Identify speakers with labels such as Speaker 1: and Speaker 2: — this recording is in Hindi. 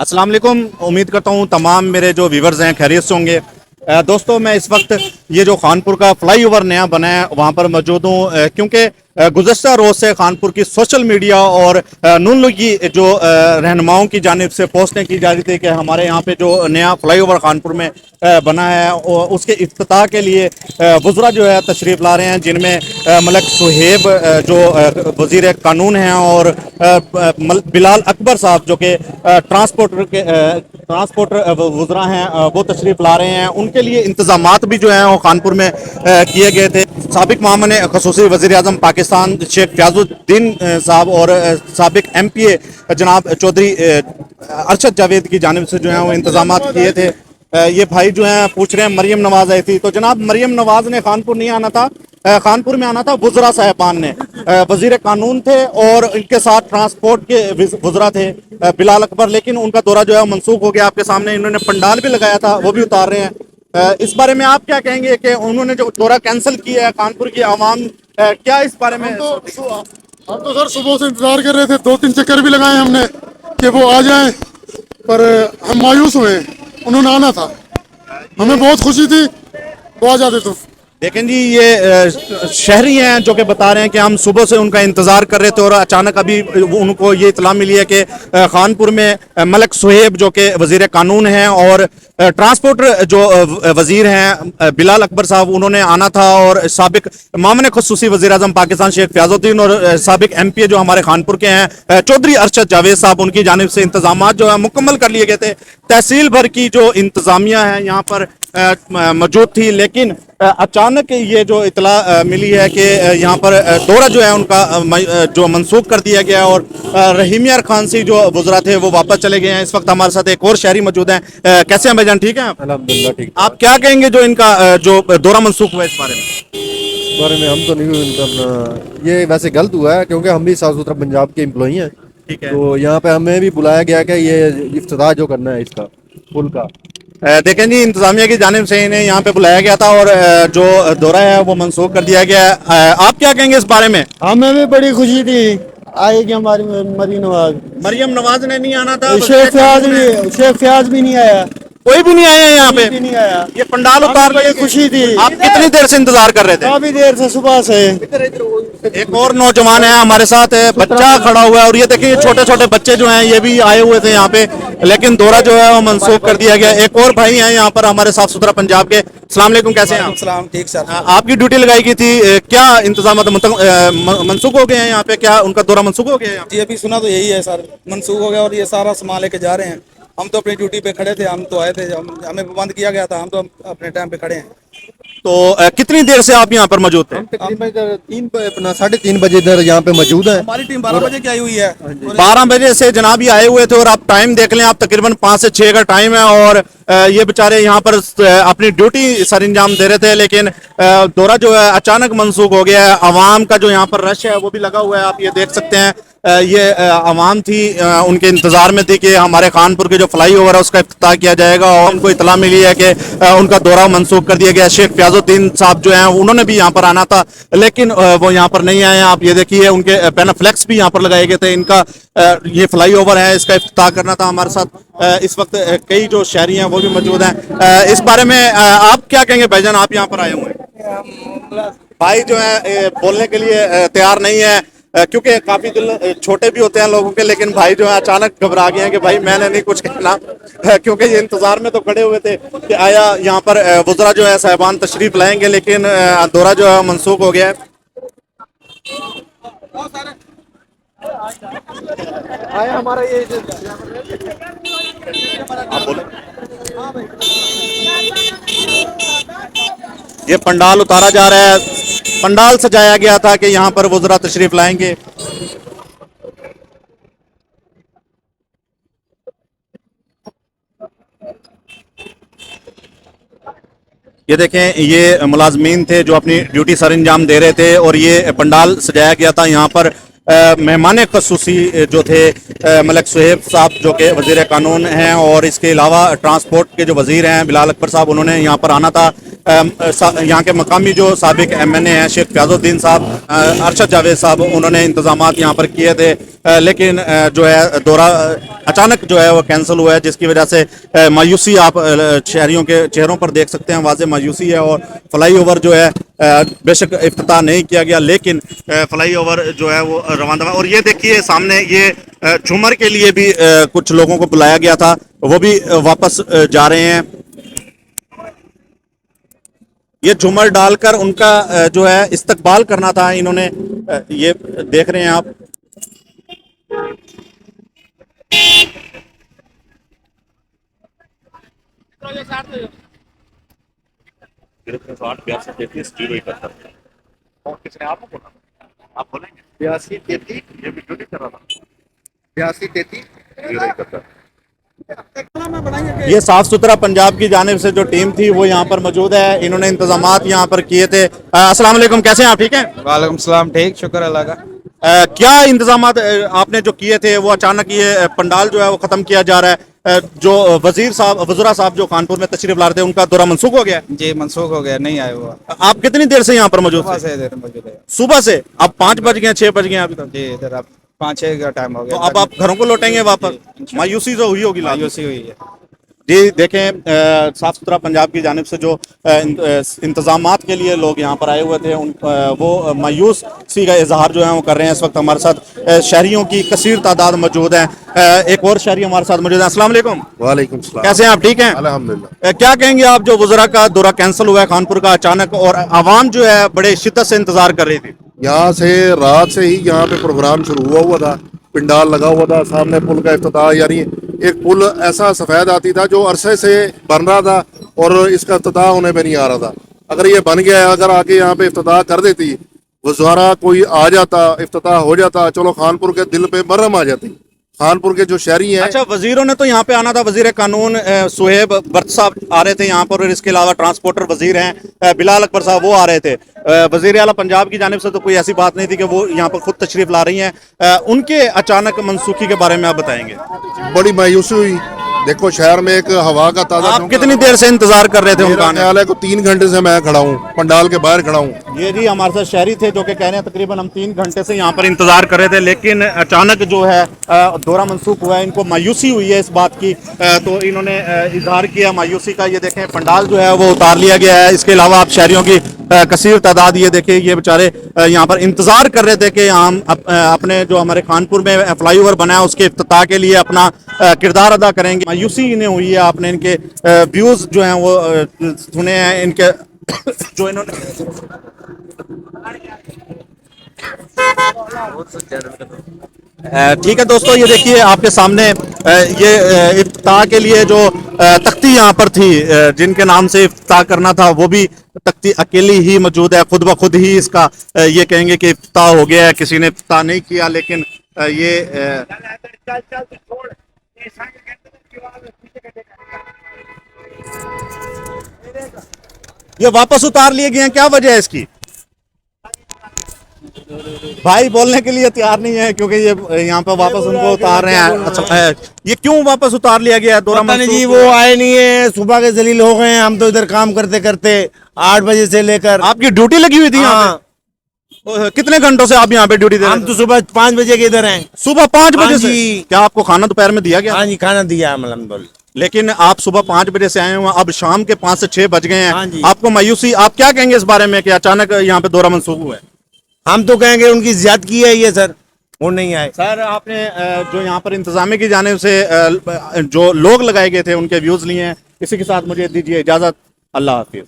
Speaker 1: अस्सलाम वालेकुम। उम्मीद करता हूँ तमाम मेरे जो व्यूवर्स हैं खैरियत से होंगे। दोस्तों, मैं इस वक्त ये जो खानपुर का फ्लाईओवर नया बना है वहाँ पर मौजूद हूँ, क्योंकि गुज़श्ता रोज़ से खानपुर की सोशल मीडिया और नून लीग की जो रहनुमाओं की जानिब से पोस्टें की जा रही थी कि हमारे यहाँ पे जो नया फ्लाईओवर खानपुर में बना है उसके इफ्तिताह के लिए वज़रा जो है तशरीफ़ ला रहे हैं, जिनमें मलक सुहेब जो वज़ीर कानून हैं और बिलाल अकबर साहब जो कि ट्रांसपोर्ट वज़रा हैं, वो तशरीफ़ ला रहे हैं। उनके लिए इंतज़ामात भी जो हैं वो कानपुर में किए गए थे। साबिक मामले खसूसी वज़ीर आज़म पाकिस्तान शेख फ़याज़ुद्दीन साहब और साबिक MPA जनाब चौधरी अरशद जावेद की जानिब से जो है वो इंतज़ामात किए थे। ये भाई जो हैं पूछ रहे हैं मरियम नवाज आई थी, तो जनाब मरियम नवाज ने खानपुर नहीं आना था, खानपुर में आना था वज़रा साहबान ने। वज़ीर कानून थे और इनके साथ ट्रांसपोर्ट के वज़रा थे बिलाल अकबर, लेकिन उनका दौरा जो है मनसूख हो गया। आपके सामने इन्होंने पंडाल भी लगाया था, वो भी उतार रहे हैं। इस बारे में आप क्या कहेंगे कि उन्होंने जो दौरा कैंसिल किया है कानपुर की आवाम, क्या इस बारे में?
Speaker 2: हम तो सर सुबह से इंतजार कर रहे थे, 2-3 चक्कर भी लगाए हमने कि वो आ जाएं, पर हम मायूस हुए। उन्होंने आना था, हमें बहुत खुशी थी वो आ जाते तो।
Speaker 1: देखें जी, ये शहरी हैं जो कि बता रहे हैं कि हम सुबह से उनका इंतज़ार कर रहे थे और अचानक अभी उनको ये इतला मिली है कि खानपुर में मलक सुहेब जो कि वज़ीर कानून हैं और ट्रांसपोर्ट जो वज़ीर हैं बिलाल अकबर साहब, उन्होंने आना था। और साबिक मामले खसूसी वज़ीर आज़म पाकिस्तान शेख फ़याज़ुद्दीन और साबिक MPA जो हमारे खानपुर के हैं चौधरी अरशद जावेद साहब, उनकी जानिब से इंतज़ामात जो है मुकम्मल कर लिए गए थे। तहसील भर की जो इंतज़ामिया है यहाँ पर मौजूद थी, लेकिन अचानक ये जो इतला मिली है कि यहाँ पर दौरा जो है उनका जो मनसूख कर दिया गया और रहीम यार खान सी जो वज़रा थे वो वापस चले गए हैं। इस वक्त हमारे साथ एक और शहरी मौजूद हैं। कैसे हैं भाईजान, ठीक हैं?
Speaker 3: अल्हम्दुलिल्लाह ठीक।
Speaker 1: आप क्या कहेंगे जो इनका जो दौरा मनसूख हुआ इस बारे में?
Speaker 3: इस बारे में हम तो नहीं, ये वैसे गलत हुआ है क्योंकि हम भी साफ सुथरा पंजाब के एम्प्लॉई हैं।
Speaker 1: ठीक है।
Speaker 3: तो यहाँ पे हमें भी बुलाया गया कि ये इफ्तिताह जो करना है इसका पुल का।
Speaker 1: देखें जी, इंतजामिया की जानिब से इन्हें यहाँ पे बुलाया गया था और जो दौरा है वो मनसूख कर दिया गया है। आप क्या कहेंगे इस बारे में?
Speaker 2: हमें भी बड़ी खुशी थी आएगी हमारी मरियम नवाज।
Speaker 1: मरियम नवाज ने नहीं आना था,
Speaker 2: शेख फयाज भी नहीं आया,
Speaker 1: कोई भी नहीं आया यहाँ पे।
Speaker 2: भी नहीं आया।
Speaker 1: ये पंडाल उतार
Speaker 2: बड़ी खुशी थी।
Speaker 1: आप कितनी देर से इंतजार कर रहे थे?
Speaker 2: काफी देर से, सुबह से।
Speaker 1: एक और नौजवान है हमारे साथ, बच्चा खड़ा हुआ है और ये देखिए छोटे छोटे बच्चे जो हैं ये भी आए हुए थे यहाँ पे, लेकिन दौरा जो है वो मनसूख कर दिया गया। एक और भाई हैं यहाँ पर हमारे साफ सुथरा पंजाब के। अस्सलाम वालेकुम, कैसे हैं आप?
Speaker 4: सलाम, ठीक सर।
Speaker 1: आपकी ड्यूटी लगाई गई थी, क्या इंतजाम मनसूख हो गए हैं यहाँ पे? क्या उनका दौरा मनसूख हो गया है?
Speaker 4: जी अभी सुना तो यही है सर, मनसूख हो गया और ये सारा सामान लेके जा रहे हैं। हम तो अपनी ड्यूटी पे खड़े थे, हम तो आए थे, हमें बंद किया गया था, हम तो अपने टाइम पे खड़े हैं।
Speaker 1: तो कितनी देर से आप यहाँ पर मौजूद थे?
Speaker 3: अपना 3:30 बजे इधर यहाँ पे मौजूद है।
Speaker 4: हमारी टीम 12 बजे की आई हुई है।
Speaker 1: 12 बजे से जनाब ये आए हुए थे और आप टाइम देख लें, आप तकरीबन 5 से 6 का टाइम है और ये बेचारे यहाँ पर अपनी ड्यूटी सर अंजाम दे रहे थे, लेकिन दौरा जो है अचानक मनसूख हो गया है। आवाम का जो यहाँ पर रश है वो भी लगा हुआ है, आप ये देख सकते हैं। ये आवाम थी, उनके इंतजार में थी कि हमारे खानपुर के जो फ्लाईओवर है उसका इफ्तिताह किया जाएगा और उनको इतला मिली है कि उनका दौरा मनसूख कर दिया गया। शेख फ़याज़ुद्दीन साहब जो हैं उन्होंने भी यहाँ पर आना था, लेकिन वो यहाँ पर नहीं आए हैं। आप ये देखिए उनके पैनाफ्लेक्स भी यहाँ पर लगाए गए थे। इनका ये फ्लाईओवर है, इसका इफ्तिताह करना था। हमारे साथ इस वक्त कई जो शहरी हैं वो भी मौजूद हैं। इस बारे में आप क्या कहेंगे भाईजान, आप यहाँ पर आए हुए हैं? भाई जो है बोलने के लिए तैयार नहीं है, क्योंकि काफी दिल छोटे भी होते हैं लोगों के, लेकिन भाई जो है अचानक घबरा गए हैं कि भाई मैंने नहीं कुछ कहना, क्योंकि ये इंतजार में तो खड़े हुए थे कि आया यहाँ पर वज़रा जो है साहिबान तशरीफ लाएंगे, लेकिन दौरा जो है मनसूख हो गया है।
Speaker 3: आया हमारा ये
Speaker 1: आप बोले। ये पंडाल उतारा जा रहा है, पंडाल सजाया गया था कि यहाँ पर वज़रा तशरीफ लाएंगे। ये देखें, ये मुलाजमीन थे जो अपनी ड्यूटी सर अंजाम दे रहे थे और ये पंडाल सजाया गया था। यहाँ पर मेहमान खसूसी जो थे मलक सुहेब साहब जो कि वज़ीर कानून हैं और इसके अलावा ट्रांसपोर्ट के जो वज़ीर हैं बिलाल अकबर साहब, उन्होंने यहाँ पर आना था। यहाँ के मकामी जो साबिक MNA हैं शेख फयाजुद्दीन साहब, अरशद जावेद साहब, उन्होंने इंतजामात यहाँ पर किए थे, लेकिन जो है दौरा अचानक जो है वो कैंसिल हुआ है, जिसकी वजह से मायूसी आप शहरियों के चेहरों पर देख सकते हैं, वाज़े मायूसी है। और फ्लाईओवर जो है बेशक इफ्तिताह नहीं किया गया, लेकिन फ्लाईओवर जो है वो रवाना हुआ। और ये देखिए सामने ये झूमर के लिए भी कुछ लोगों को बुलाया गया था, वो भी वापस जा रहे हैं। ये झूमर डालकर उनका जो है इस्तकबाल करना था इन्होंने, ये देख रहे हैं आप। आप बोलेंगे 82-33 ये वीडियो नहीं कर रहा था 82-33 ये साफ सुथरा पंजाब की जानिब से जो टीम थी वो यहाँ पर मौजूद है, इन्होंने इंतजामात यहाँ पर किए थे। अस्सलाम वालेकुम, कैसे हैं आप? ठीक हैं?
Speaker 4: वालेकुम सलाम, ठीक, शुक्र अल्लाह का।
Speaker 1: क्या इंतजामात आपने जो किए थे वो अचानक ये पंडाल जो है वो खत्म किया जा रहा है, जो वज़ीरा साहब जो कानपुर में तशरीफ ला रहे थे उनका दौरा मनसूख हो गया है?
Speaker 4: जी मनसूख हो गया, नहीं आए वो।
Speaker 1: आप कितनी देर से यहाँ पर मौजूद
Speaker 4: सुबह
Speaker 1: थे?
Speaker 4: से इधर मौजूद है
Speaker 1: सुबह से? अब 5 बज गए, 6 बज गए अभी तक।
Speaker 4: जी, इधर अब 5-6 का टाइम हो
Speaker 1: तो
Speaker 4: गया।
Speaker 1: अब आप घरों को लौटेंगे वापस? मायूसी तो हुई होगी,
Speaker 4: मायूसी हुई है।
Speaker 1: जी देखें, साफ सुथरा पंजाब की जानिब से जो इंतजामात के लिए लोग यहाँ पर आए हुए थे वो मायूस सी का इजहार जो है वो कर रहे हैं। इस वक्त हमारे साथ शहरियों की कसीर तादाद मौजूद है। एक और शहरी हमारे साथ मौजूद है। अस्सलाम वालेकुम।
Speaker 3: वालेकुम सलाम।
Speaker 1: कैसे हैं आप? ठीक हैं?
Speaker 3: अल्हम्दुलिल्लाह।
Speaker 1: क्या कहेंगे आप, जो वज़रा का दौरा कैंसिल हुआ है कानपुर का अचानक, और आवाम जो है बड़े शिद्दत से इंतजार कर रही थी?
Speaker 5: यहाँ से रात से ही यहाँ पे प्रोग्राम शुरू हुआ था, पिंडाल लगा हुआ था, सामने पुल का इफ्तिताह, यानी एक पुल ऐसा सफ़ेद आती था जो अरसे से बन रहा था और इसका इफ्तिताह होने पे नहीं आ रहा था। अगर ये बन गया है, अगर आके यहाँ पे इफ्तिताह कर देती, वज़ारा कोई आ जाता, इफ्तिताह हो जाता, चलो खानपुर के दिल पे मरहम आ जाती। खानपुर के जो शहरी हैं।
Speaker 1: अच्छा, वजीरों ने तो यहाँ पे आना था, वजीर कानून सुहेब बर्त साहब आ रहे थे यहाँ पर, और इसके अलावा ट्रांसपोर्टर वजीर हैं बिलाल अकबर साहब, वो आ रहे थे। वजीर आला पंजाब की जानिब से तो कोई ऐसी बात नहीं थी कि वो यहाँ पर खुद तशरीफ ला रही हैं। उनके अचानक मनसूखी के बारे में आप बताएंगे?
Speaker 5: बड़ी मायूसी हुई। देखो शहर में एक हवा का ताज़ा,
Speaker 1: आप कितनी देर से इंतजार कर रहे थे उनका आने?
Speaker 5: ख्याल है को 3 घंटे से मैं खड़ा हूँ, पंडाल के बाहर खड़ा हूँ।
Speaker 1: ये जी हमारे साथ शहरी थे जो कि कह रहे हैं तकरीबन हम 3 घंटे से यहाँ पर इंतजार कर रहे थे, लेकिन अचानक जो है दौरा मनसूख हुआ है। इनको मायूसी हुई है इस बात की, तो इन्होंने इजहार किया मायूसी का। ये देखें पंडाल जो है वो उतार लिया गया है। इसके अलावा आप शहरियों की कसीर तादाद, ये देखिए ये बेचारे यहाँ पर इंतजार कर रहे थे कि हम अपने जो हमारे कानपुर में फ्लाईओवर बना है उसके इफ्तिताह के लिए अपना किरदार अदा करेंगे। मायूसी इन्हें हुई है। आपने इनके व्यूज जो हैं वो सुने हैं, इनके जो इन्होंने ठीक है दोस्तों, ये देखिए आपके सामने ये इफ्तिताह के लिए जो तख्ती यहाँ पर थी जिनके नाम से इफ्तिताह करना था, वो भी तख्ती अकेली ही मौजूद है। खुद ब खुद ही इसका ये कहेंगे कि इफ्तिताह हो गया है, किसी ने इफ्तिताह नहीं किया। लेकिन ये वापस उतार लिए गए हैं, क्या वजह है इसकी? भाई बोलने के लिए तैयार नहीं है, क्योंकि ये यहाँ पे वापस उनको उतार रहे हैं। अच्छा, ये क्यों वापस उतार लिया गया है? दौरा
Speaker 6: पता नहीं जी, वो आए नहीं है, सुबह के जलील हो गए हैं। हम तो इधर काम करते करते 8 बजे से लेकर।
Speaker 1: आपकी ड्यूटी लगी हुई थी यहाँ पे? कितने घंटों से आप यहाँ पे ड्यूटी दे रहे
Speaker 6: हम तो सुबह 5 बजे के इधर हैं।
Speaker 1: सुबह 5 बजे
Speaker 6: हाँ
Speaker 1: से?
Speaker 6: जी।
Speaker 1: क्या आपको खाना दोपहर में दिया गया?
Speaker 6: हाँ जी, खाना दिया है अल्हम्दुलिल्लाह।
Speaker 1: लेकिन आप सुबह 5 बजे से आए हुए, अब शाम के 5 से 6 बज गए
Speaker 6: हाँ
Speaker 1: हैं।
Speaker 6: जी।
Speaker 1: आपको मायूसी, आप क्या कहेंगे इस बारे में कि अचानक यहाँ पे दौरा मनसूख हुआ है?
Speaker 6: हम तो कहेंगे उनकी ज्यादती है ये सर, वो नहीं आए।
Speaker 1: सर आपने जो यहाँ पर इंतजामिया की जानिब से जो लोग लगाए गए थे उनके व्यूज लिए हैं। इसी के साथ मुझे दीजिए इजाजत। अल्लाह हाफिज।